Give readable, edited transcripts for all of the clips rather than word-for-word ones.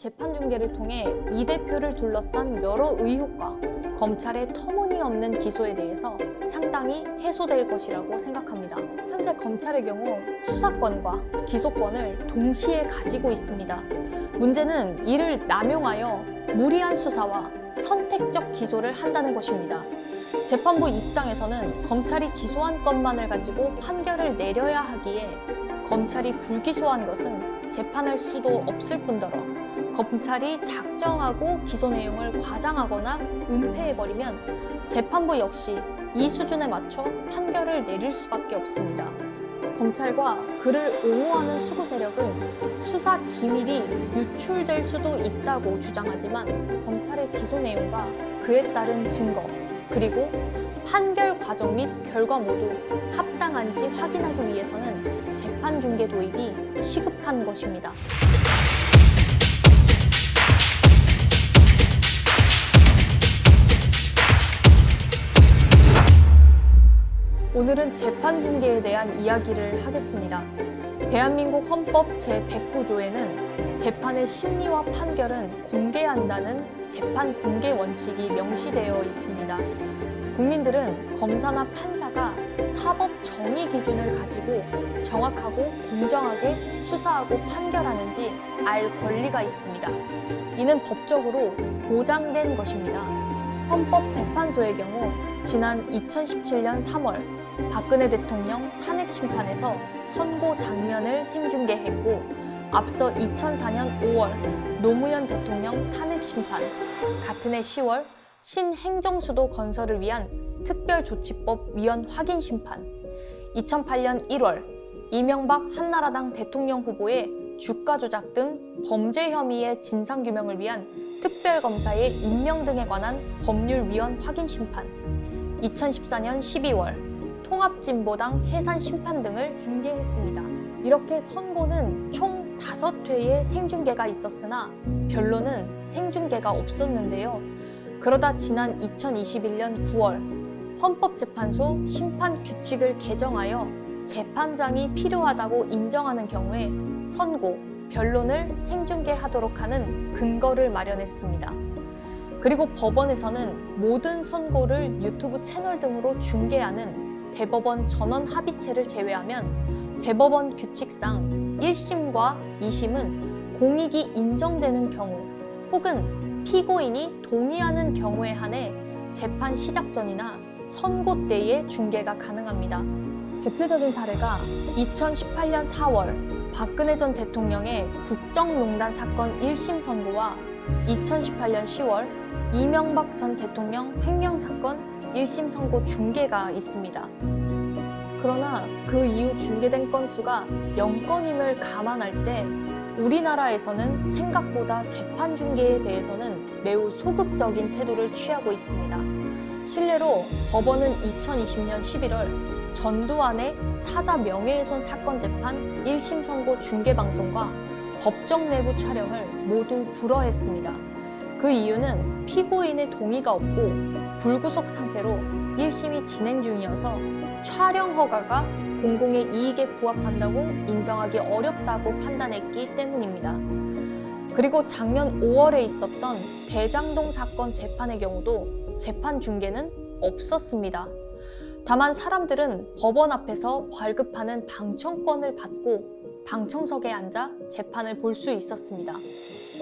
재판 중계를 통해 이 대표를 둘러싼 여러 의혹과 검찰의 터무니없는 기소에 대해서 상당히 해소될 것이라고 생각합니다. 현재 검찰의 경우 수사권과 기소권을 동시에 가지고 있습니다. 문제는 이를 남용하여 무리한 수사와 선택적 기소를 한다는 것입니다. 재판부 입장에서는 검찰이 기소한 것만을 가지고 판결을 내려야 하기에 검찰이 불기소한 것은 재판할 수도 없을 뿐더러 검찰이 작정하고 기소 내용을 과장하거나 은폐해버리면 재판부 역시 이 수준에 맞춰 판결을 내릴 수밖에 없습니다. 검찰과 그를 옹호하는 수구 세력은 수사 기밀이 유출될 수도 있다고 주장하지만 검찰의 기소 내용과 그에 따른 증거 그리고 판결 과정 및 결과 모두 합당한지 확인하기 위해서는 재판 중계 도입이 시급한 것입니다. 오늘은 재판 중계에 대한 이야기를 하겠습니다. 대한민국 헌법 제109조에는 재판의 심리와 판결은 공개한다는 재판 공개 원칙이 명시되어 있습니다. 국민들은 검사나 판사가 사법 정의 기준을 가지고 정확하고 공정하게 수사하고 판결하는지 알 권리가 있습니다. 이는 법적으로 보장된 것입니다. 헌법재판소의 경우 지난 2017년 3월 박근혜 대통령 탄핵 심판에서 선고 장면을 생중계했고 앞서 2004년 5월 노무현 대통령 탄핵 심판, 같은 해 10월 신행정수도 건설을 위한 특별조치법 위헌 확인 심판, 2008년 1월 이명박 한나라당 대통령 후보의 주가 조작 등 범죄 혐의의 진상규명을 위한 특별검사의 임명 등에 관한 법률 위헌 확인 심판, 2014년 12월 통합진보당 해산 심판 등을 중계했습니다. 이렇게 선고는 총 5회의 생중계가 있었으나 변론은 생중계가 없었는데요. 그러다 지난 2021년 9월 헌법재판소 심판규칙을 개정하여 재판장이 필요하다고 인정하는 경우에 선고, 변론을 생중계하도록 하는 근거를 마련했습니다. 그리고 법원에서는 모든 선고를 유튜브 채널 등으로 중계하는 대법원 전원 합의체를 제외하면 대법원 규칙상 1심과 2심은 공익이 인정되는 경우 혹은 피고인이 동의하는 경우에 한해 재판 시작 전이나 선고 때에 중계가 가능합니다. 대표적인 사례가 2018년 4월 박근혜 전 대통령의 국정농단 사건 1심 선고와 2018년 10월 이명박 전 대통령 횡령사건 1심 선고 중계가 있습니다. 그러나 그 이후 중계된 건수가 0건임을 감안할 때 우리나라에서는 생각보다 재판 중계에 대해서는 매우 소극적인 태도를 취하고 있습니다. 실례로 법원은 2020년 11월 전두환의 사자 명예훼손 사건 재판 1심 선고 중계 방송과 법정 내부 촬영을 모두 불허했습니다. 그 이유는 피고인의 동의가 없고 불구속 상태로 1심이 진행 중이어서 촬영 허가가 공공의 이익에 부합한다고 인정하기 어렵다고 판단했기 때문입니다. 그리고 작년 5월에 있었던 대장동 사건 재판의 경우도 재판 중계는 없었습니다. 다만 사람들은 법원 앞에서 발급하는 방청권을 받고 방청석에 앉아 재판을 볼 수 있었습니다.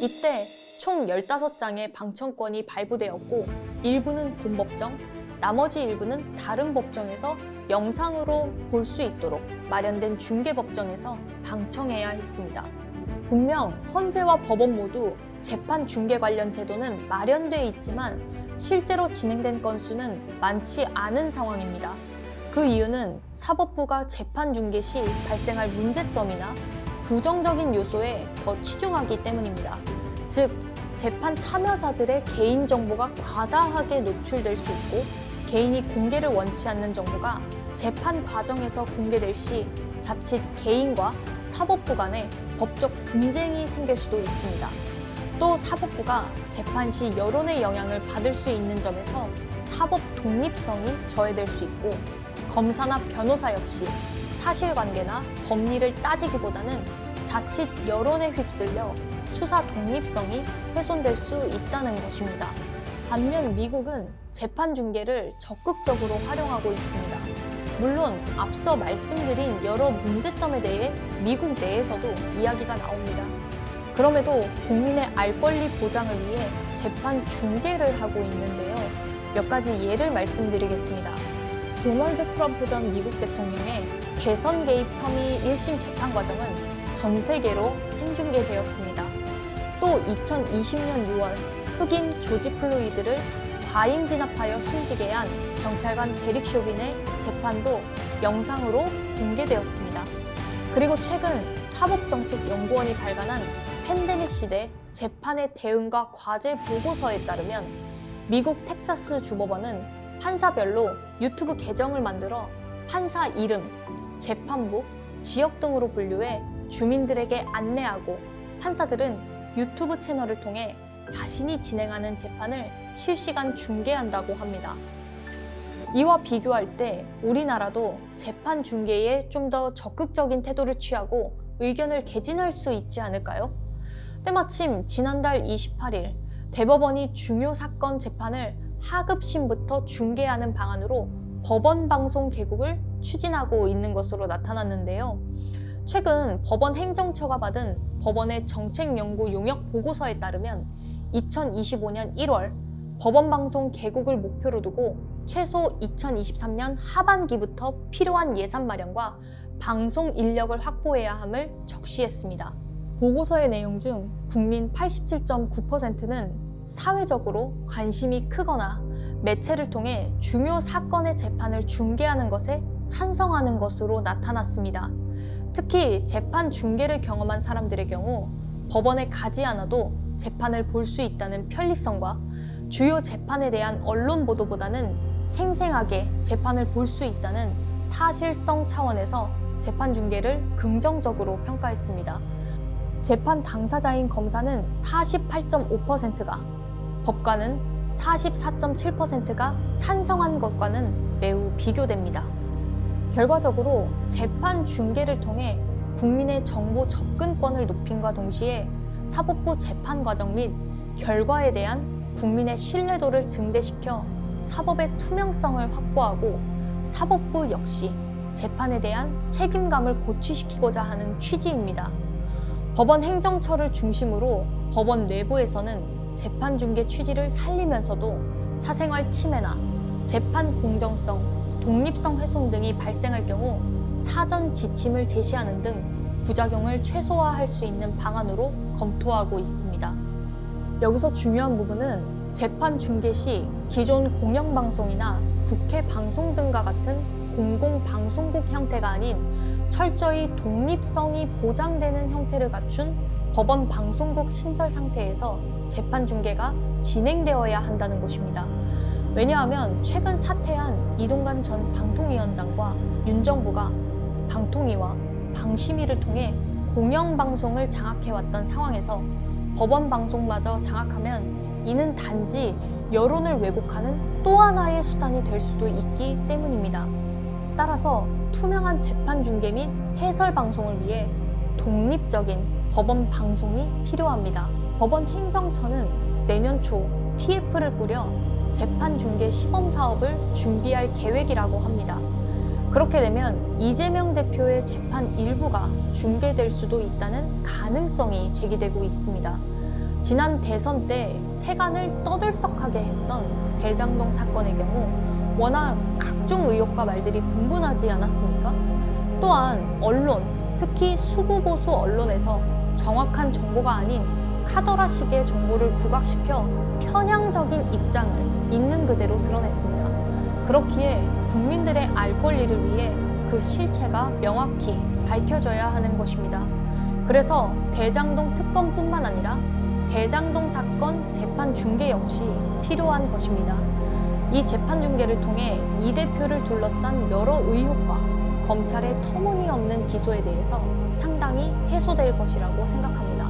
이때 총 15장의 방청권이 발부되었고 일부는 본법정, 나머지 일부는 다른 법정에서 영상으로 볼 수 있도록 마련된 중계법정에서 방청해야 했습니다. 분명 헌재와 법원 모두 재판 중계 관련 제도는 마련되어 있지만 실제로 진행된 건수는 많지 않은 상황입니다. 그 이유는 사법부가 재판 중계 시 발생할 문제점이나 부정적인 요소에 더 치중하기 때문입니다. 즉, 재판 참여자들의 개인정보가 과다하게 노출될 수 있고 개인이 공개를 원치 않는 정보가 재판 과정에서 공개될 시 자칫 개인과 사법부 간에 법적 분쟁이 생길 수도 있습니다. 또 사법부가 재판 시 여론의 영향을 받을 수 있는 점에서 사법 독립성이 저해될 수 있고 검사나 변호사 역시 사실관계나 법리를 따지기보다는 자칫 여론에 휩쓸려 수사 독립성이 훼손될 수 있다는 것입니다. 반면 미국은 재판 중계를 적극적으로 활용하고 있습니다. 물론 앞서 말씀드린 여러 문제점에 대해 미국 내에서도 이야기가 나옵니다. 그럼에도 국민의 알 권리 보장을 위해 재판 중계를 하고 있는데요. 몇 가지 예를 말씀드리겠습니다. 도널드 트럼프 전 미국 대통령의 대선 개입 혐의 1심 재판 과정은 전 세계로 생중계되었습니다. 또 2020년 6월 흑인 조지 플로이드를 과잉 진압하여 숨지게 한 경찰관 데릭 쇼빈의 재판도 영상으로 공개되었습니다. 그리고 최근 사법정책연구원이 발간한 팬데믹 시대 재판의 대응과 과제 보고서에 따르면 미국 텍사스 주법원은 판사별로 유튜브 계정을 만들어 판사 이름, 재판부, 지역 등으로 분류해 주민들에게 안내하고 판사들은 유튜브 채널을 통해 자신이 진행하는 재판을 실시간 중계한다고 합니다. 이와 비교할 때 우리나라도 재판 중계에 좀 더 적극적인 태도를 취하고 의견을 개진할 수 있지 않을까요? 때마침 지난달 28일 대법원이 중요 사건 재판을 하급심부터 중계하는 방안으로 법원 방송 개국을 추진하고 있는 것으로 나타났는데요. 최근 법원 행정처가 받은 법원의 정책연구 용역 보고서에 따르면 2025년 1월 법원 방송 개국을 목표로 두고 최소 2023년 하반기부터 필요한 예산 마련과 방송 인력을 확보해야 함을 적시했습니다. 보고서의 내용 중 국민 87.9%는 사회적으로 관심이 크거나 매체를 통해 중요 사건의 재판을 중계하는 것에 찬성하는 것으로 나타났습니다. 특히 재판 중계를 경험한 사람들의 경우 법원에 가지 않아도 재판을 볼 수 있다는 편리성과 주요 재판에 대한 언론 보도보다는 생생하게 재판을 볼 수 있다는 사실성 차원에서 재판 중계를 긍정적으로 평가했습니다. 재판 당사자인 검사는 48.5%가, 법관은 44.7%가 찬성한 것과는 매우 비교됩니다. 결과적으로 재판 중계를 통해 국민의 정보 접근권을 높임과 동시에 사법부 재판 과정 및 결과에 대한 국민의 신뢰도를 증대시켜 사법의 투명성을 확보하고 사법부 역시 재판에 대한 책임감을 고취시키고자 하는 취지입니다. 법원 행정처를 중심으로 법원 내부에서는 재판 중계 취지를 살리면서도 사생활 침해나 재판 공정성, 독립성 훼손 등이 발생할 경우 사전 지침을 제시하는 등 부작용을 최소화할 수 있는 방안으로 검토하고 있습니다. 여기서 중요한 부분은 재판 중계 시 기존 공영방송이나 국회 방송 등과 같은 공공방송국 형태가 아닌 철저히 독립성이 보장되는 형태를 갖춘 법원 방송국 신설 상태에서 재판 중계가 진행되어야 한다는 것입니다. 왜냐하면 최근 사퇴한 이동관 전 방통위원장과 윤 정부가 방통위와 방심위를 통해 공영방송을 장악해왔던 상황에서 법원 방송마저 장악하면 이는 단지 여론을 왜곡하는 또 하나의 수단이 될 수도 있기 때문입니다. 따라서 투명한 재판 중계 및 해설 방송을 위해 독립적인 법원 방송이 필요합니다. 법원 행정처는 내년 초 TF를 꾸려 재판 중계 시범 사업을 준비할 계획이라고 합니다. 그렇게 되면 이재명 대표의 재판 일부가 중계될 수도 있다는 가능성이 제기되고 있습니다. 지난 대선 때 세간을 떠들썩하게 했던 대장동 사건의 경우 워낙 각종 의혹과 말들이 분분하지 않았습니까? 또한 언론, 특히 수구보수 언론에서 정확한 정보가 아닌 카더라식의 정보를 부각시켜 편향적인 입장을 있는 그대로 드러냈습니다. 그렇기에 국민들의 알 권리를 위해 그 실체가 명확히 밝혀져야 하는 것입니다. 그래서 대장동 특검뿐만 아니라 대장동 사건 재판 중계 역시 필요한 것입니다. 이 재판 중계를 통해 이 대표를 둘러싼 여러 의혹과 검찰의 터무니없는 기소에 대해서 상당히 해소될 것이라고 생각합니다.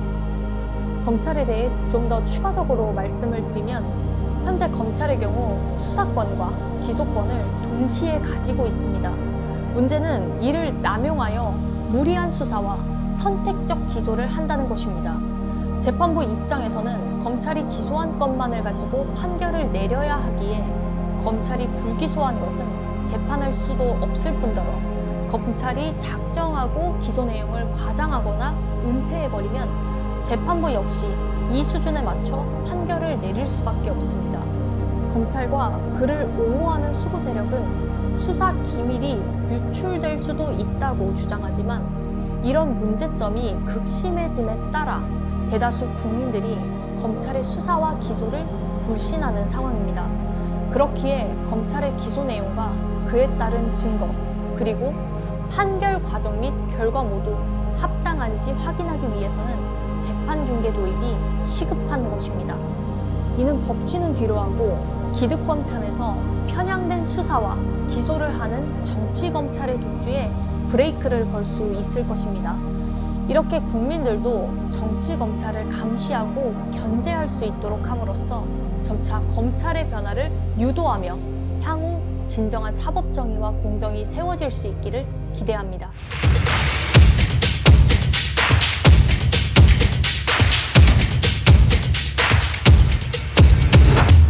검찰에 대해 좀 더 추가적으로 말씀을 드리면 현재 검찰의 경우 수사권과 기소권을 동시에 가지고 있습니다. 문제는 이를 남용하여 무리한 수사와 선택적 기소를 한다는 것입니다. 재판부 입장에서는 검찰이 기소한 것만을 가지고 판결을 내려야 하기에 검찰이 불기소한 것은 재판할 수도 없을 뿐더러 검찰이 작정하고 기소 내용을 과장하거나 은폐해버리면 재판부 역시 이 수준에 맞춰 판결을 내릴 수밖에 없습니다. 검찰과 그를 옹호하는 수구 세력은 수사 기밀이 유출될 수도 있다고 주장하지만 이런 문제점이 극심해짐에 따라 대다수 국민들이 검찰의 수사와 기소를 불신하는 상황입니다. 그렇기에 검찰의 기소 내용과 그에 따른 증거, 그리고 판결 과정 및 결과 모두 합당한지 확인하기 위해서는 재판 중개 도입이 시급한 것입니다. 이는 법치는 뒤로하고 기득권 편에서 편향된 수사와 기소를 하는 정치 검찰의 독주에 브레이크를 걸 수 있을 것입니다. 이렇게 국민들도 정치 검찰을 감시하고 견제할 수 있도록 함으로써 점차 검찰의 변화를 유도하며 향후 진정한 사법 정의와 공정이 세워질 수 있기를 기대합니다.